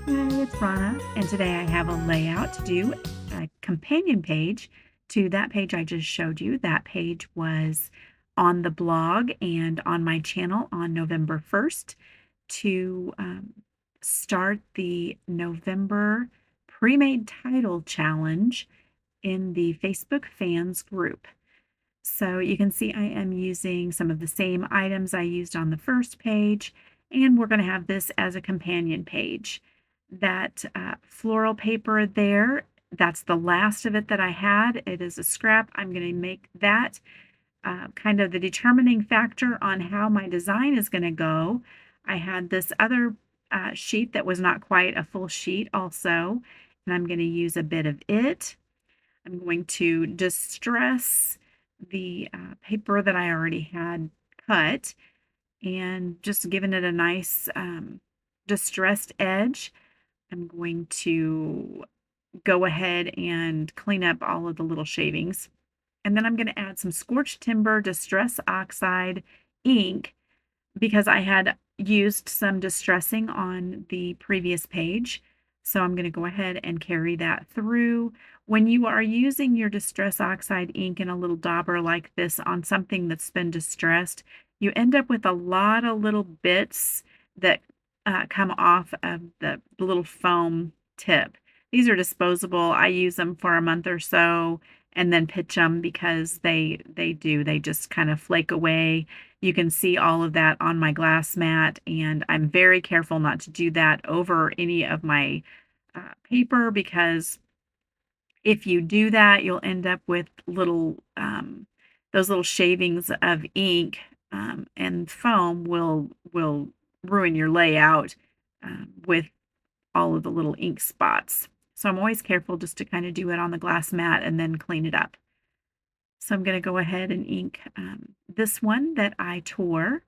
Hey, it's Rana, and today I have a layout to do a companion page to that page I just showed you. That page was on the blog and on my channel on November 1st to start the November pre-made title challenge in the Facebook fans group. So you can see I am using some of the same items I used on the first page, and we're going to have this as a companion page. That floral paper there, that's the last of it that I had. It is a scrap. I'm going to make that kind of the determining factor on how my design is going to go. I had this other sheet that was not quite a full sheet also, and I'm going to use a bit of it. I'm going to distress the paper that I already had cut and just giving it a nice distressed edge. I'm going to go ahead and clean up all of the little shavings. And then I'm going to add some scorched timber distress oxide ink because I had used some distressing on the previous page. So I'm going to go ahead and carry that through. When you are using your distress oxide ink in a little dauber like this on something that's been distressed, you end up with a lot of little bits that come off of the little foam tip. These are disposable. I use them for a month or so and then pitch them because they just kind of flake away. You can see all of that on my glass mat, and I'm very careful not to do that over any of my paper because if you do that, you'll end up with those little shavings of ink, and foam will ruin your layout with all of the little ink spots. So I'm always careful just to kind of do it on the glass mat and then clean it up. So I'm going to go ahead and ink this one that I tore.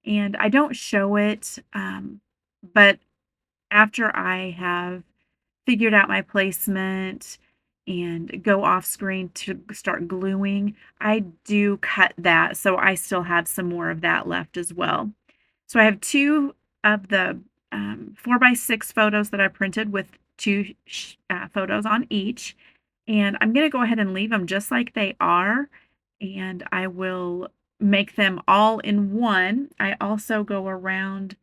And I don't show it, but after I have figured out my placement and go off screen to start gluing, I do cut that. So I still have some more of that left as well. So I have two of the 4x6 photos that I printed with two photos on each. And I'm going to go ahead and leave them just like they are. And I will make them all in one. I also go around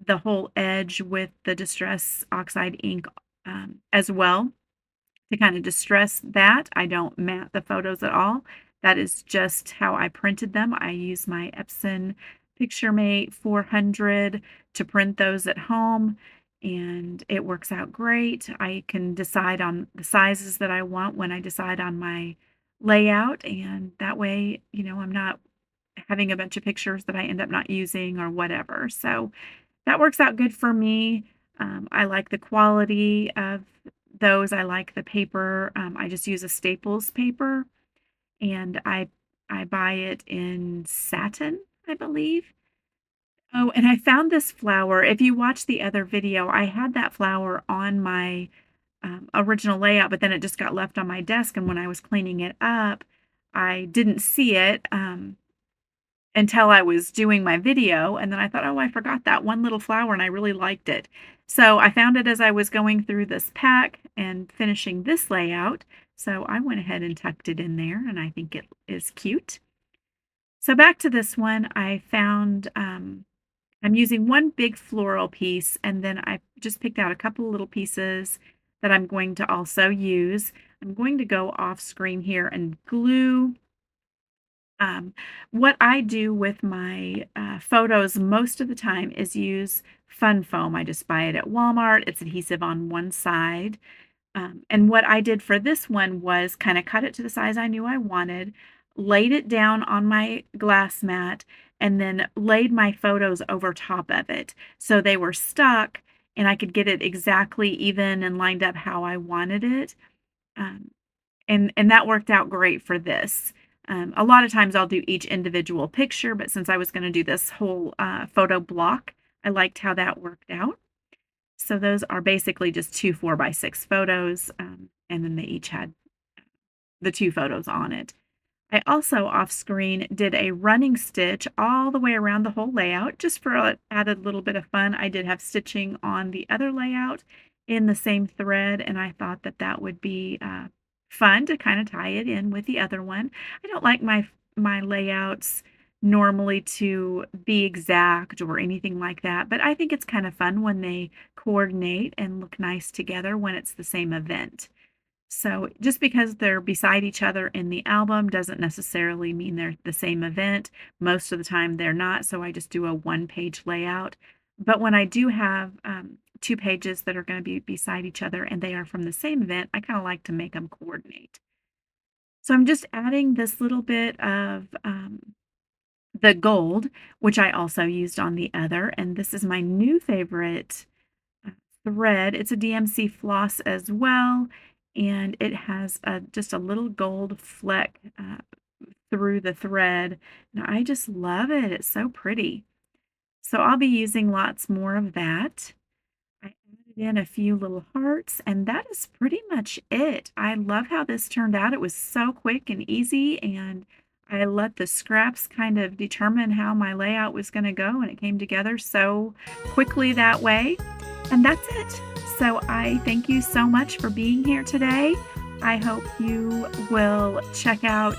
the whole edge with the Distress Oxide ink as well to kind of distress that. I don't mat the photos at all. That is just how I printed them. I use my Epson PictureMate 400 to print those at home, and it works out great. I can decide on the sizes that I want when I decide on my layout, and that way, I'm not having a bunch of pictures that I end up not using or whatever. So that works out good for me. I like the quality of those. I like the paper. I just use a Staples paper, and I buy it in satin, I believe. Oh, and I found this flower. If you watch the other video, I had that flower on my original layout, but then it just got left on my desk. And when I was cleaning it up, I didn't see it. Until I was doing my video, and then I thought, "Oh, I forgot that one little flower, and I really liked it." So I found it as I was going through this pack and finishing this layout, so I went ahead and tucked it in there, and I think it is cute. So back to this one, I found, I'm using one big floral piece, and then I just picked out a couple of little pieces that I'm going to also use. I'm going to go off screen here and glue what I do with my photos most of the time is use Fun Foam. I just buy it at Walmart. It's adhesive on one side. And what I did for this one was kind of cut it to the size I knew I wanted, laid it down on my glass mat, and then laid my photos over top of it. So they were stuck and I could get it exactly even and lined up how I wanted it. Um, and that worked out great for this. A lot of times I'll do each individual picture, but since I was going to do this whole photo block, I liked how that worked out. So those are basically just two 4x6 photos, and then they each had the two photos on it. I also off screen did a running stitch all the way around the whole layout just for added little bit of fun. I did have stitching on the other layout, in the same thread, and I thought that that would be fun to kind of tie it in with the other one. I don't like my layouts normally to be exact or anything like that, but I think it's kind of fun when they coordinate and look nice together when it's the same event. So just because they're beside each other in the album doesn't necessarily mean they're the same event. Most of the time they're not, so I just do a one-page layout. But when I do have two pages that are going to be beside each other and they are from the same event, I kind of like to make them coordinate. So I'm just adding this little bit of the gold, which I also used on the other, and this is my new favorite uh, thread. It's a DMC floss as well, and it has just a little gold fleck through the thread. And I just love it. It's so pretty. So I'll be using lots more of that. I added in a few little hearts, and that is pretty much it. I love how this turned out. It was so quick and easy, and I let the scraps kind of determine how my layout was going to go, and it came together so quickly that way. And that's it. So I thank you so much for being here today. I hope you will check out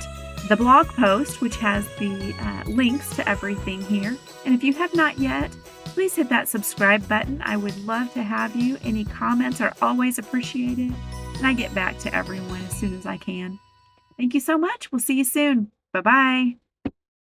the blog post, which has the links to everything here. And if you have not yet, please hit that subscribe button. I would love to have you. Any comments are always appreciated, and I get back to everyone as soon as I can. Thank you so much. We'll see you soon. Bye-bye.